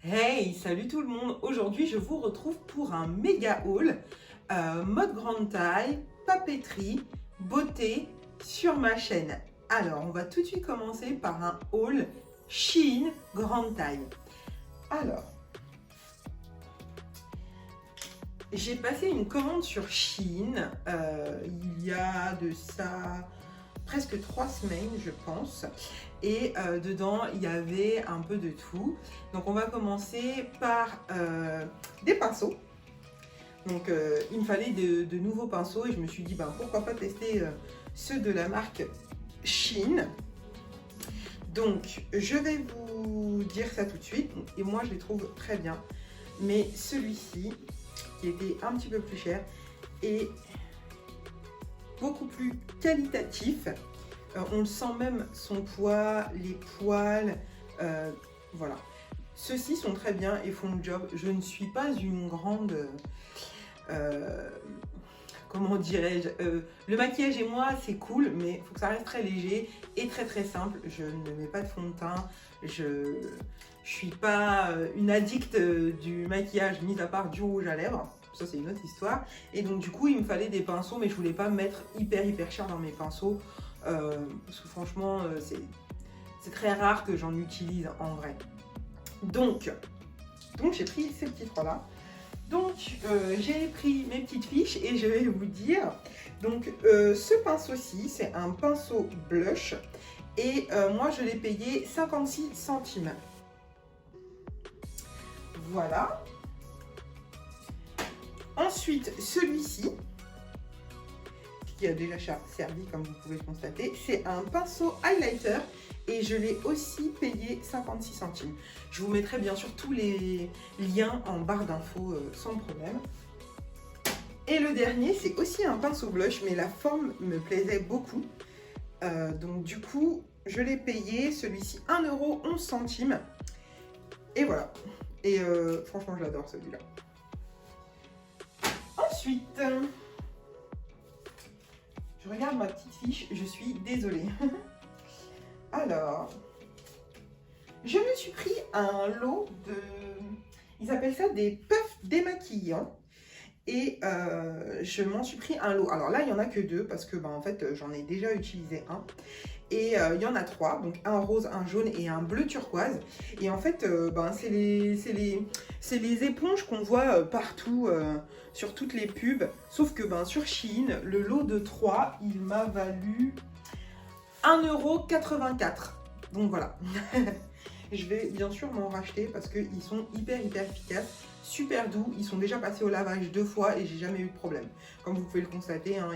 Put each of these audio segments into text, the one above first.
Hey, salut tout le monde! Aujourd'hui, je vous retrouve pour un méga haul mode grande taille, papeterie, beauté sur ma chaîne. Alors, on va tout de suite commencer par un haul Shein grande taille. Alors, j'ai passé une commande sur Shein il y a de ça presque 3 semaines, je pense. Et dedans, il y avait un peu de tout. Donc, on va commencer par des pinceaux. Donc, il me fallait de nouveaux pinceaux et je me suis dit, ben, pourquoi pas tester ceux de la marque Shein. Donc, je vais vous dire ça tout de suite. Et moi, je les trouve très bien. Mais celui-ci, qui était un petit peu plus cher, est beaucoup plus qualitatif. On le sent même son poids, les poils, voilà. Ceux-ci sont très bien et font le job. Je ne suis pas une grande, comment dirais-je, le maquillage et moi c'est cool, mais il faut que ça reste très léger et très très simple. Je ne mets pas de fond de teint, je suis pas une addicte du maquillage, mis à part du rouge à lèvres. Ça c'est une autre histoire. Et donc du coup il me fallait des pinceaux, mais je voulais pas mettre hyper cher dans mes pinceaux. Parce que franchement, c'est très rare que j'en utilise en vrai. Donc j'ai pris ces petits trois-là. Donc, j'ai pris mes petites fiches et je vais vous dire. Donc, ce pinceau-ci, c'est un pinceau blush. Et moi, je l'ai payé 56 centimes. Voilà. Ensuite, celui-ci, qui a déjà servi comme vous pouvez le constater, c'est un pinceau highlighter et je l'ai aussi payé 56 centimes. Je vous mettrai bien sûr tous les liens en barre d'infos sans problème. Et le dernier, c'est aussi un pinceau blush, mais la forme me plaisait beaucoup. Donc du coup, je l'ai payé, celui-ci 1,11 €. Et voilà. Et franchement, je l'adore celui-là. Ensuite, je regarde ma petite fiche, je suis désolée. Alors, je me suis pris un lot de... Ils appellent ça des puffs démaquillants. Et je m'en suis pris un lot. Alors là, il n'y en a que deux parce que en fait, j'en ai déjà utilisé un. Et il y en a trois, donc un rose, un jaune et un bleu turquoise. Et en fait, c'est les éponges qu'on voit partout sur toutes les pubs. Sauf que sur Shein, le lot de 3, il m'a valu 1,84 €. Donc voilà. Je vais bien sûr m'en racheter parce qu'ils sont hyper efficaces, super doux. Ils sont déjà passés au lavage 2 fois et j'ai jamais eu de problème. Comme vous pouvez le constater, hein,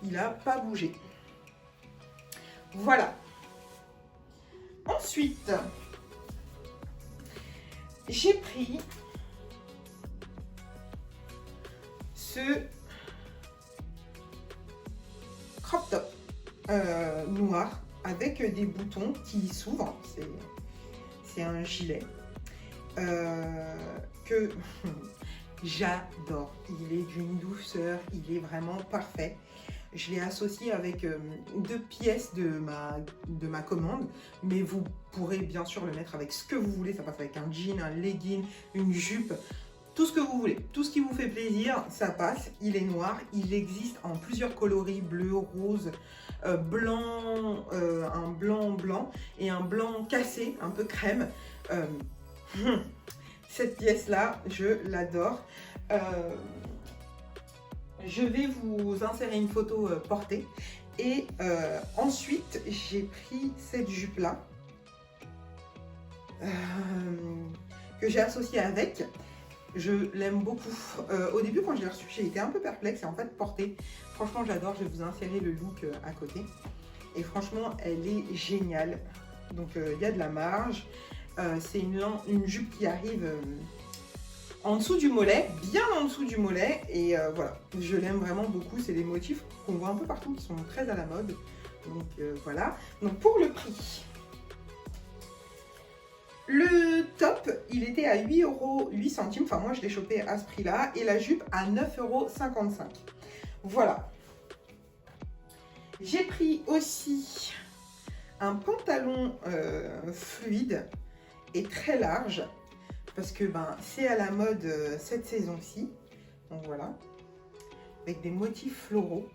il a pas bougé. Voilà. Ensuite, j'ai pris ce crop top noir avec des boutons qui s'ouvrent. C'est un gilet que j'adore. Il est d'une douceur, il est vraiment parfait. Je l'ai associé avec 2 pièces de ma commande, mais vous pourrez bien sûr le mettre avec ce que vous voulez. Ça passe avec un jean, un legging, une jupe, tout ce que vous voulez. Tout ce qui vous fait plaisir, ça passe. Il est noir, il existe en plusieurs coloris, bleu, rose, blanc, un blanc et un blanc cassé, un peu crème. Cette pièce-là, je l'adore. Je vais vous insérer une photo portée. Et ensuite, j'ai pris cette jupe-là que j'ai associée avec. Je l'aime beaucoup. Au début, quand je l'ai reçue, j'ai été un peu perplexe et en fait portée. Franchement, j'adore. Je vais vous insérer le look à côté. Et franchement, elle est géniale. Donc, il y a de la marge. C'est une jupe qui arrive en dessous du mollet, bien en dessous du mollet. Et voilà, je l'aime vraiment beaucoup. C'est des motifs qu'on voit un peu partout qui sont très à la mode. Donc, voilà. Donc, pour le prix... Le top, il était à 8,08 €. Enfin, moi, je l'ai chopé à ce prix-là. Et la jupe à 9,55 €. Voilà. J'ai pris aussi un pantalon fluide est très large parce que ben, c'est à la mode cette saison-ci. Donc voilà, avec des motifs floraux.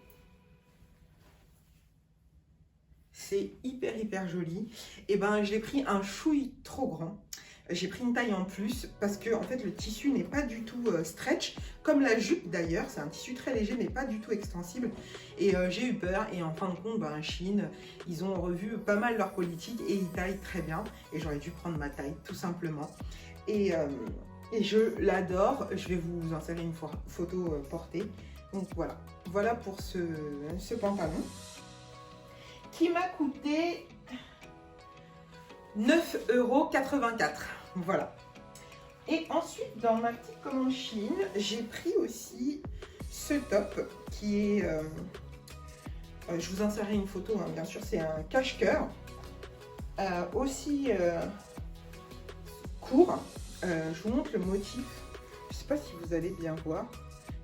C'est hyper joli. Et ben j'ai pris un chouille trop grand. J'ai pris une taille en plus parce que en fait le tissu n'est pas du tout stretch, comme la jupe d'ailleurs. C'est un tissu très léger mais pas du tout extensible. Et j'ai eu peur et en fin de compte, ben, Shein, ils ont revu pas mal leur politique et ils taillent très bien. Et j'aurais dû prendre ma taille tout simplement. Et je l'adore. Je vais vous insérer une photo portée. Donc voilà. Voilà pour ce pantalon qui m'a coûté 9,84 €. Voilà. Et ensuite, dans ma petite commande Shein, j'ai pris aussi ce top qui est... je vous insérerai une photo, hein, bien sûr, c'est un cache-cœur. Aussi court. Je vous montre le motif. Je ne sais pas si vous allez bien voir.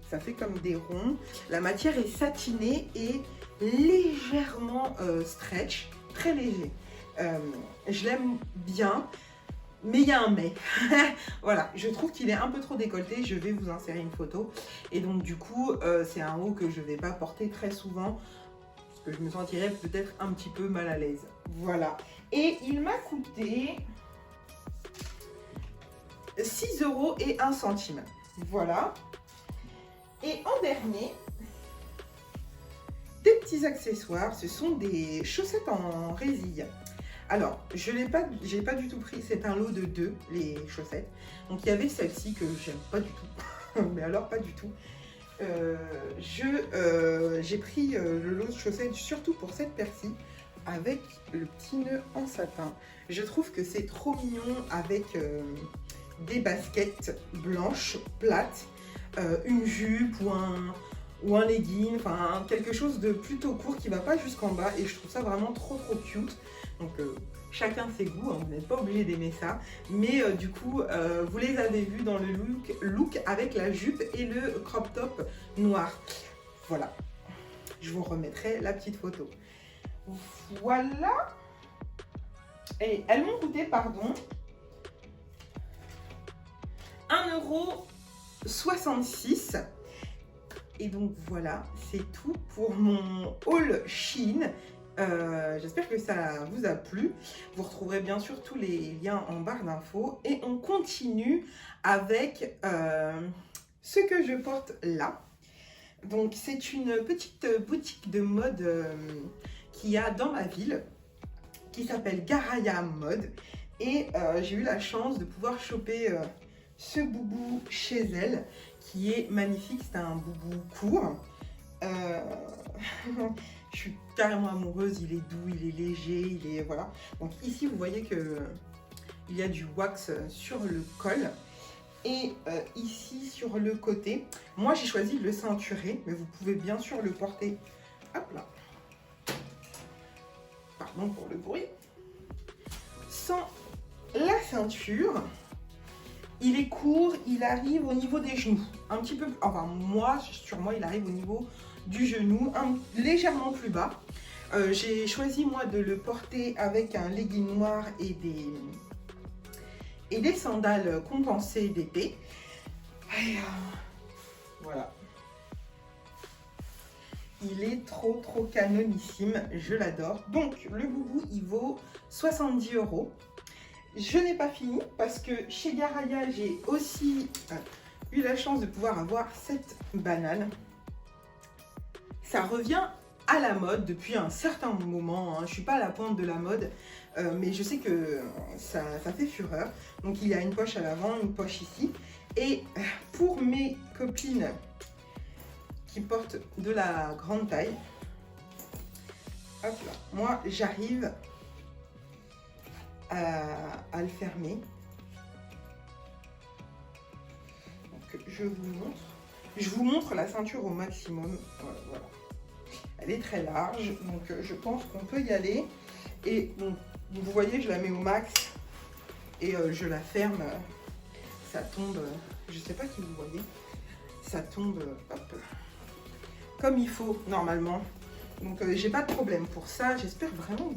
Ça fait comme des ronds. La matière est satinée et légèrement stretch, très léger. Je l'aime bien, mais il y a un mais. Voilà, je trouve qu'il est un peu trop décolleté. Je vais vous insérer une photo. Et donc du coup, c'est un haut que je ne vais pas porter très souvent parce que je me sentirais peut-être un petit peu mal à l'aise. Voilà. Et il m'a coûté 6,01 €. Voilà. Et en dernier, des petits accessoires, ce sont des chaussettes en résille. Alors, j'ai pas du tout pris, c'est un lot de 2, les chaussettes. Donc il y avait celle-ci que j'aime pas du tout, mais alors pas du tout. J'ai pris le lot de chaussettes surtout pour cette paire-ci, avec le petit nœud en satin. Je trouve que c'est trop mignon avec des baskets blanches, plates, une jupe ou un legging, enfin quelque chose de plutôt court qui va pas jusqu'en bas et je trouve ça vraiment trop cute. Donc chacun ses goûts, hein, vous n'êtes pas obligé d'aimer ça, mais du coup vous les avez vus dans le look avec la jupe et le crop top noir. Voilà, je vous remettrai la petite photo. Voilà, et elles m'ont coûté, pardon, 1,66 €. Et donc voilà, c'est tout pour mon haul Shein. J'espère que ça vous a plu. Vous retrouverez bien sûr tous les liens en barre d'infos. Et on continue avec ce que je porte là. Donc c'est une petite boutique de mode qu'il y a dans ma ville, qui s'appelle Garaya Mode. Et j'ai eu la chance de pouvoir choper ce boubou chez elle, qui est magnifique. C'est un boubou court. Je suis carrément amoureuse. Il est doux, il est léger, il est voilà. Donc ici vous voyez que il y a du wax sur le col et ici sur le côté. Moi j'ai choisi de le ceinturer, mais vous pouvez bien sûr le porter. Hop là. Pardon pour le bruit. Sans la ceinture. Il est court, il arrive au niveau des genoux, un petit peu, enfin moi, sur moi, il arrive au niveau du genou, légèrement plus bas. J'ai choisi moi de le porter avec un legging noir et des sandales compensées d'épée. Voilà. Il est trop canonissime, je l'adore. Donc le boubou, il vaut 70 €. Je n'ai pas fini parce que chez Garaya, j'ai aussi eu la chance de pouvoir avoir cette banane. Ça revient à la mode depuis un certain moment. Hein. Je ne suis pas à la pointe de la mode, mais je sais que ça fait fureur. Donc il y a une poche à l'avant, une poche ici. Et pour mes copines qui portent de la grande taille, hop là, moi j'arrive à le fermer. Donc je vous montre la ceinture au maximum. Voilà. Elle est très large, donc je pense qu'on peut y aller. Et donc, vous voyez, je la mets au max et je la ferme. Ça tombe, je sais pas si vous voyez, ça tombe hop, comme il faut normalement. Donc j'ai pas de problème pour ça. J'espère vraiment que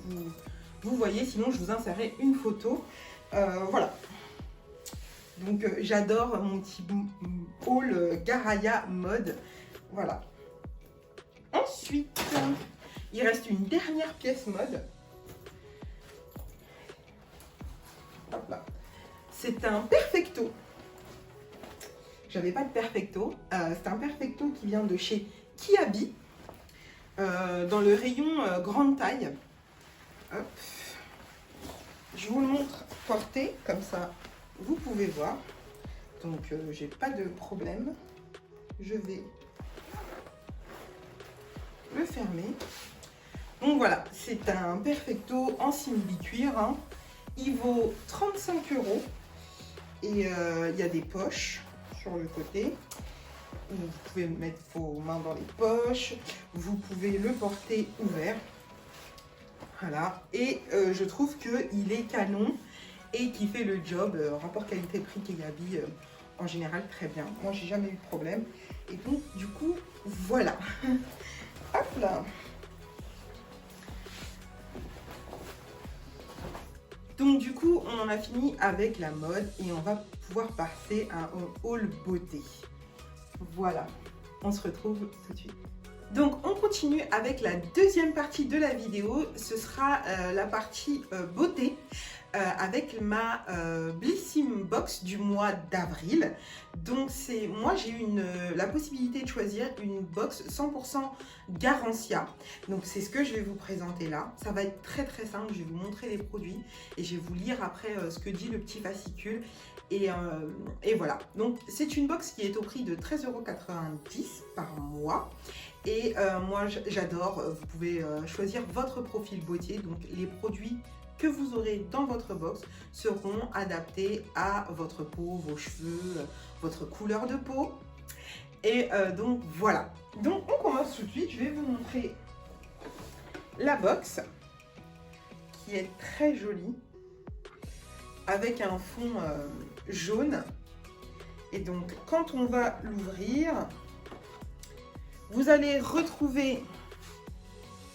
vous voyez, sinon je vous insérerai une photo. Voilà. Donc j'adore mon petit haul Garaya mode. Voilà. Ensuite, il reste une dernière pièce mode. Hop là. C'est un perfecto. J'avais pas de perfecto. C'est un perfecto qui vient de chez Kiabi. Dans le rayon grande taille. Hop. Je vous le montre porté, comme ça vous pouvez voir. Donc j'ai pas de problème. Je vais le fermer. Donc voilà, c'est un perfecto en simili-cuir. Hein. Il vaut 35 €. Et il y a des poches sur le côté. Vous pouvez mettre vos mains dans les poches. Vous pouvez le porter ouvert. Voilà. Et je trouve qu'il est canon et qu'il fait le job. Rapport qualité-prix Kiabi, en général, très bien. Moi, j'ai jamais eu de problème. Et donc, du coup, voilà. Hop là. Donc du coup, on en a fini avec la mode et on va pouvoir passer à un haul beauté. Voilà, on se retrouve tout de suite. Donc on continue avec la deuxième partie de la vidéo. Ce sera la partie beauté avec ma Blissim Box du mois d'avril. Donc moi j'ai eu la possibilité de choisir une box 100% Garancia. Donc c'est ce que je vais vous présenter là. Ça va être très très simple, je vais vous montrer les produits et je vais vous lire après ce que dit le petit fascicule. Et voilà, donc c'est une box qui est au prix de 13,90 € par mois. Et moi j'adore, vous pouvez choisir votre profil beauté, donc les produits que vous aurez dans votre box seront adaptés à votre peau, vos cheveux, votre couleur de peau. Et donc voilà, donc on commence tout de suite, je vais vous montrer la box qui est très jolie avec un fond jaune. Et donc quand on va l'ouvrir, vous allez retrouver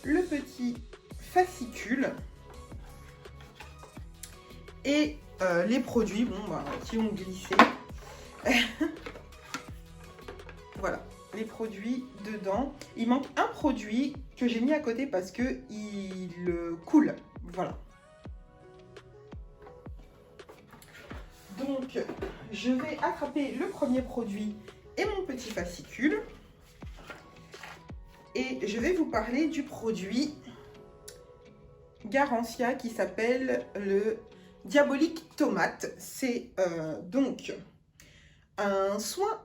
le petit fascicule et les produits qui ont glissé. Voilà, les produits dedans. Il manque un produit que j'ai mis à côté parce que il coule. Voilà. Donc, je vais attraper le premier produit et mon petit fascicule. Et je vais vous parler du produit Garancia qui s'appelle le Diabolique Tomate. C'est donc un soin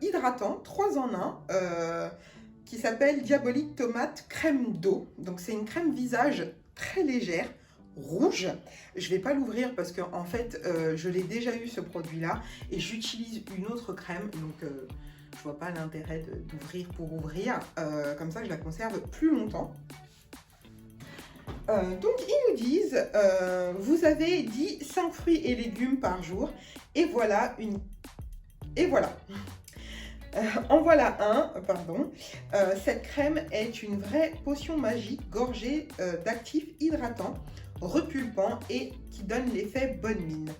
hydratant 3 en 1 qui s'appelle Diabolique Tomate crème d'eau. Donc c'est une crème visage très légère, rouge. Je ne vais pas l'ouvrir parce que en fait je l'ai déjà eu ce produit là et j'utilise une autre crème. Donc je vois pas l'intérêt d'ouvrir pour ouvrir. Comme ça je la conserve plus longtemps. Donc ils nous disent vous avez dit 5 fruits et légumes par jour et voilà en voilà un, pardon. Cette crème est une vraie potion magique gorgée d'actifs hydratants, repulpants et qui donne l'effet bonne mine.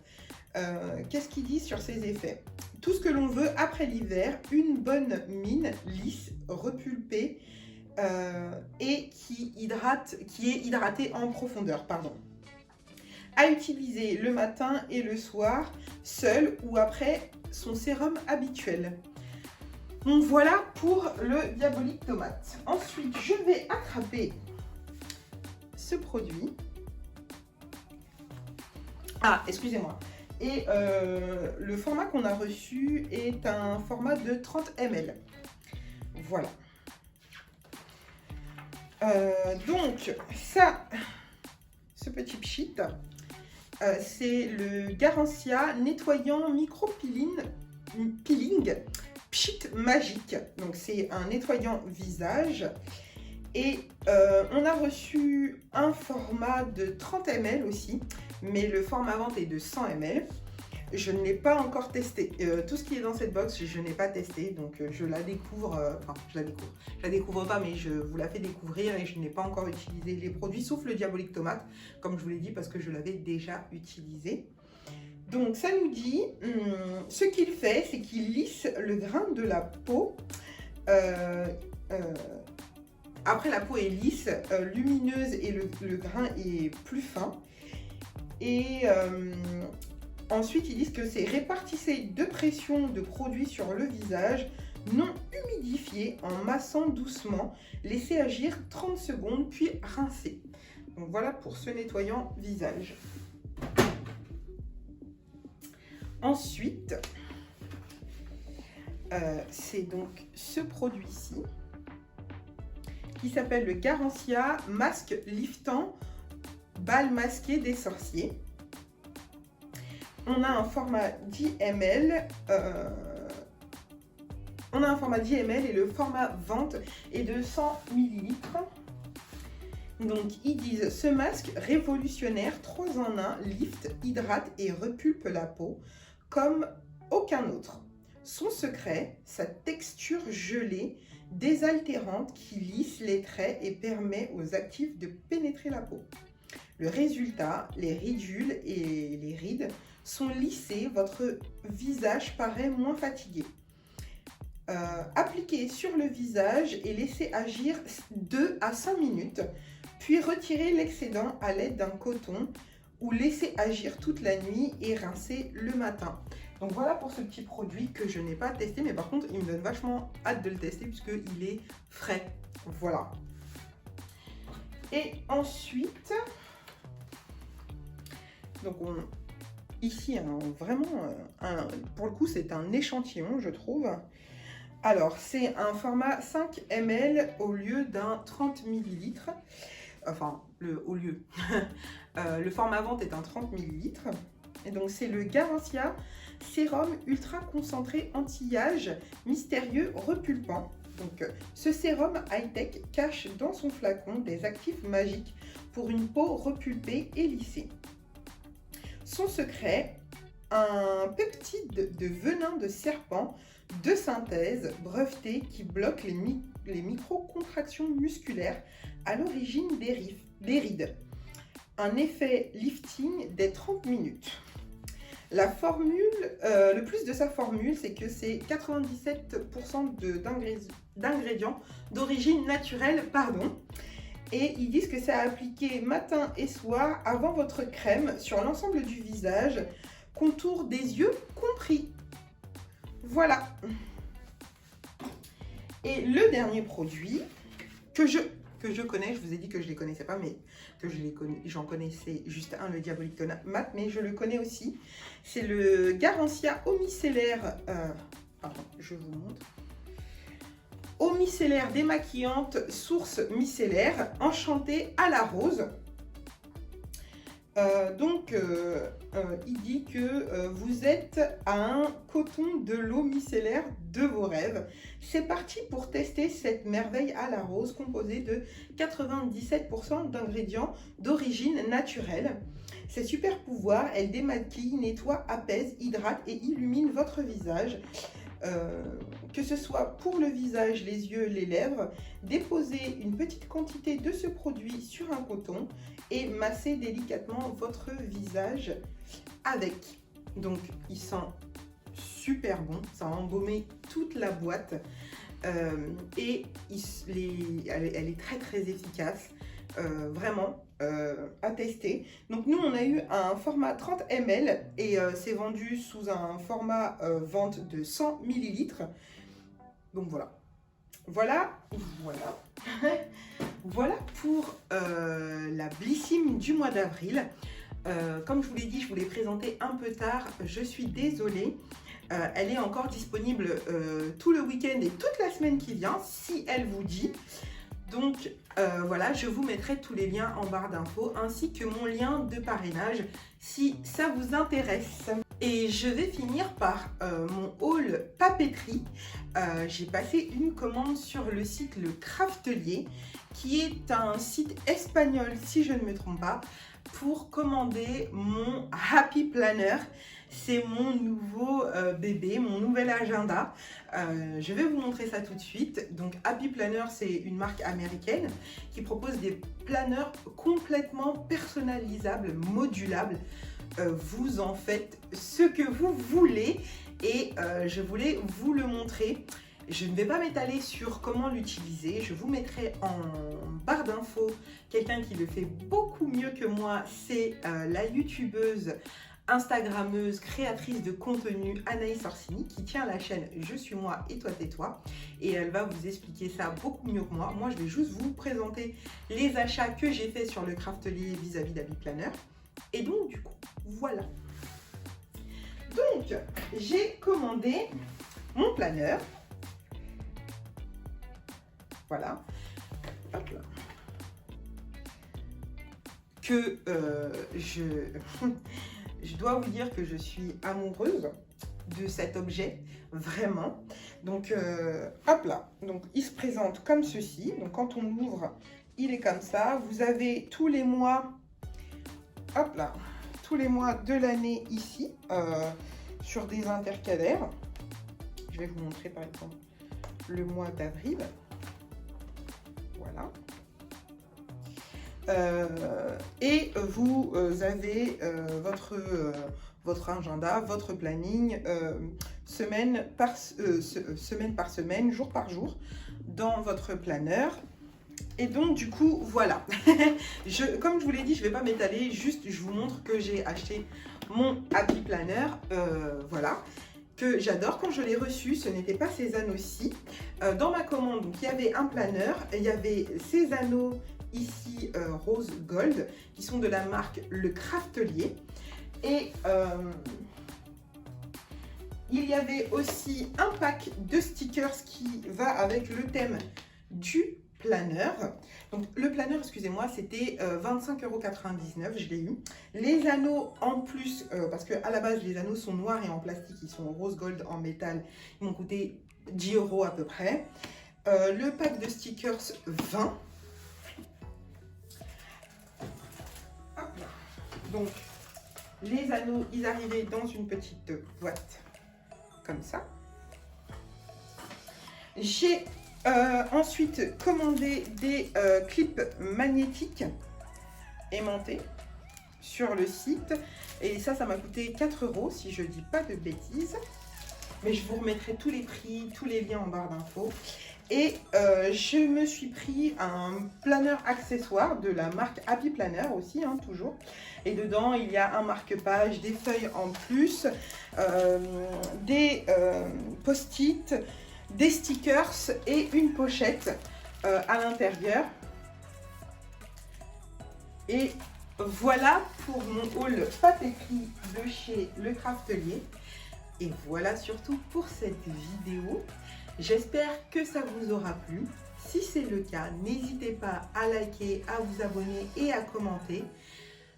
Qu'est-ce qu'il dit sur ces effets? Tout ce que l'on veut après l'hiver, une bonne mine lisse, repulpée et qui est hydratée en profondeur, pardon. À utiliser le matin et le soir, seul ou après son sérum habituel. Donc voilà pour le Diabolique Tomate. Ensuite, je vais attraper ce produit. Ah, excusez-moi. Et le format qu'on a reçu est un format de 30 ml. Voilà. Donc, ça, ce petit pchit, c'est le Garancia nettoyant micro-peeling pchit magique. Donc, c'est un nettoyant visage. Et on a reçu un format de 30 ml aussi, mais le format vente est de 100 ml. Je ne l'ai pas encore testé. Tout ce qui est dans cette box, je n'ai pas testé, donc je la découvre. Enfin, je la découvre pas, mais je vous la fais découvrir et je n'ai pas encore utilisé les produits, sauf le Diabolique Tomate, comme je vous l'ai dit, parce que je l'avais déjà utilisé. Donc ça nous dit, ce qu'il fait, c'est qu'il lisse le grain de la peau. Après, la peau est lisse, lumineuse et le grain est plus fin. Et ensuite, ils disent que c'est répartissez de pression de produits sur le visage, non humidifié en massant doucement, laissez agir 30 secondes puis rincer. Donc voilà pour ce nettoyant visage. Ensuite, c'est donc ce produit-ci qui s'appelle le Garancia Masque Liftant Bal Masqué des Sorciers. On a un format 10 ml. On a un format 10 ml et le format vente est de 100 ml. Donc ils disent ce masque révolutionnaire 3 en 1 lift, hydrate et repulpe la peau comme aucun autre. Son secret, sa texture gelée, désaltérante qui lisse les traits et permet aux actifs de pénétrer la peau. Le résultat, les ridules et les rides sont lissées, votre visage paraît moins fatigué. Appliquez sur le visage et laissez agir 2 à 5 minutes, puis retirez l'excédent à l'aide d'un coton ou laissez agir toute la nuit et rincer le matin. Donc voilà pour ce petit produit que je n'ai pas testé, mais par contre il me donne vachement hâte de le tester puisqu'il est frais. Voilà. Et ensuite, donc ici vraiment, pour le coup c'est un échantillon je trouve. Alors c'est un format 5 ml au lieu d'un 30 ml. Enfin, le format vente est un 30 ml. Et donc c'est le Garancia Sérum Ultra Concentré Anti-âge Mystérieux Repulpant. Donc ce sérum high-tech cache dans son flacon des actifs magiques pour une peau repulpée et lissée. Son secret, un peptide de venin de serpent de synthèse breveté qui bloque les micro-contractions musculaires à l'origine des rides. Un effet lifting des 30 minutes. La formule, le plus de sa formule, c'est que c'est 97% d'ingrédients d'origine naturelle, Et ils disent que c'est à appliquer matin et soir avant votre crème sur l'ensemble du visage, contour des yeux compris. Voilà. Et le dernier produit que je connais, je vous ai dit que je ne les connaissais pas, mais que j'en connaissais juste un, le Diabolique Mat, mais je le connais aussi. C'est le Garancia Eau Micellaire, pardon, je vous montre. Eau micellaire démaquillante, source micellaire, enchantée à la rose. Il dit que vous êtes à un coton de l'eau micellaire de vos rêves. C'est parti pour tester cette merveille à la rose composée de 97% d'ingrédients d'origine naturelle. Ses super pouvoirs, elle démaquille, nettoie, apaise, hydrate et illumine votre visage. Que ce soit pour le visage, les yeux, les lèvres, déposez une petite quantité de ce produit sur un coton et massez délicatement votre visage avec. Donc il sent super bon, ça a embaumé toute la boîte et elle est très très efficace, vraiment à tester. Donc nous on a eu un format 30 ml et c'est vendu sous un format vente de 100 ml. Donc voilà pour la Blissim du mois d'avril. Comme je vous l'ai dit, je vous l'ai présenté un peu tard, je suis désolée. Elle est encore disponible tout le week-end et toute la semaine qui vient, si elle vous dit. Donc voilà, je vous mettrai tous les liens en barre d'infos, ainsi que mon lien de parrainage, si ça vous intéresse. Et je vais finir par mon haul papeterie. J'ai passé une commande sur le site Le Craftelier, qui est un site espagnol, si je ne me trompe pas, pour commander mon Happy Planner. C'est mon nouveau bébé, mon nouvel agenda. Je vais vous montrer ça tout de suite. Donc Happy Planner, c'est une marque américaine qui propose des planners complètement personnalisables, modulables. vous en faites ce que vous voulez et je voulais vous le montrer. Je ne vais pas m'étaler sur comment l'utiliser, je vous mettrai en barre d'infos quelqu'un qui le fait beaucoup mieux que moi, c'est la youtubeuse, instagrammeuse, créatrice de contenu Anaïs Orsini qui tient la chaîne Je suis moi et toi t'es toi et elle va vous expliquer ça beaucoup mieux que moi. Moi je vais juste vous présenter les achats que j'ai fait sur le Craftelier vis-à-vis d'Happy Planner et donc du coup voilà. Donc j'ai commandé mon planeur. Voilà. Hop là. Que je dois vous dire que je suis amoureuse de cet objet, vraiment. Donc, hop là. Donc, il se présente comme ceci. Donc, quand on ouvre, il est comme ça. Vous avez tous les mois, hop là, tous les mois de l'année ici, sur des intercalaires. Je vais vous montrer par exemple le mois d'avril. Voilà. Et vous avez votre agenda, votre planning semaine par semaine, jour par jour dans votre planeur. Et donc du coup voilà, comme je vous l'ai dit, je ne vais pas m'étaler, juste je vous montre que j'ai acheté mon Happy Planner, voilà, que j'adore. Quand je l'ai reçu, ce n'était pas ces anneaux-ci. Dans ma commande, donc, il y avait un planeur, il y avait ces anneaux ici rose gold qui sont de la marque Le Craftelier et il y avait aussi un pack de stickers qui va avec le thème du planeur. Donc le planeur, excusez-moi, c'était 25,99 €, je l'ai eu. Les anneaux en plus, parce que à la base les anneaux sont noirs et en plastique, ils sont rose gold en métal, ils m'ont coûté 10 € à peu près. Le pack de stickers 20. Donc, les anneaux, ils arrivaient dans une petite boîte, comme ça. J'ai ensuite commandé des clips magnétiques aimantés sur le site. Et ça m'a coûté 4 € si je ne dis pas de bêtises. Mais je vous remettrai tous les prix, tous les liens en barre d'infos. Et je me suis pris un planeur accessoire de la marque Happy Planner aussi, hein, toujours. Et dedans, il y a un marque-page, des feuilles en plus, des post-it, des stickers et une pochette à l'intérieur. Et voilà pour mon haul papeterie de chez Le Craftelier. Et voilà surtout pour cette vidéo. J'espère que ça vous aura plu. Si c'est le cas, n'hésitez pas à liker, à vous abonner et à commenter.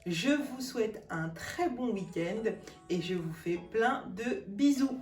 Je vous souhaite un très bon week-end et je vous fais plein de bisous.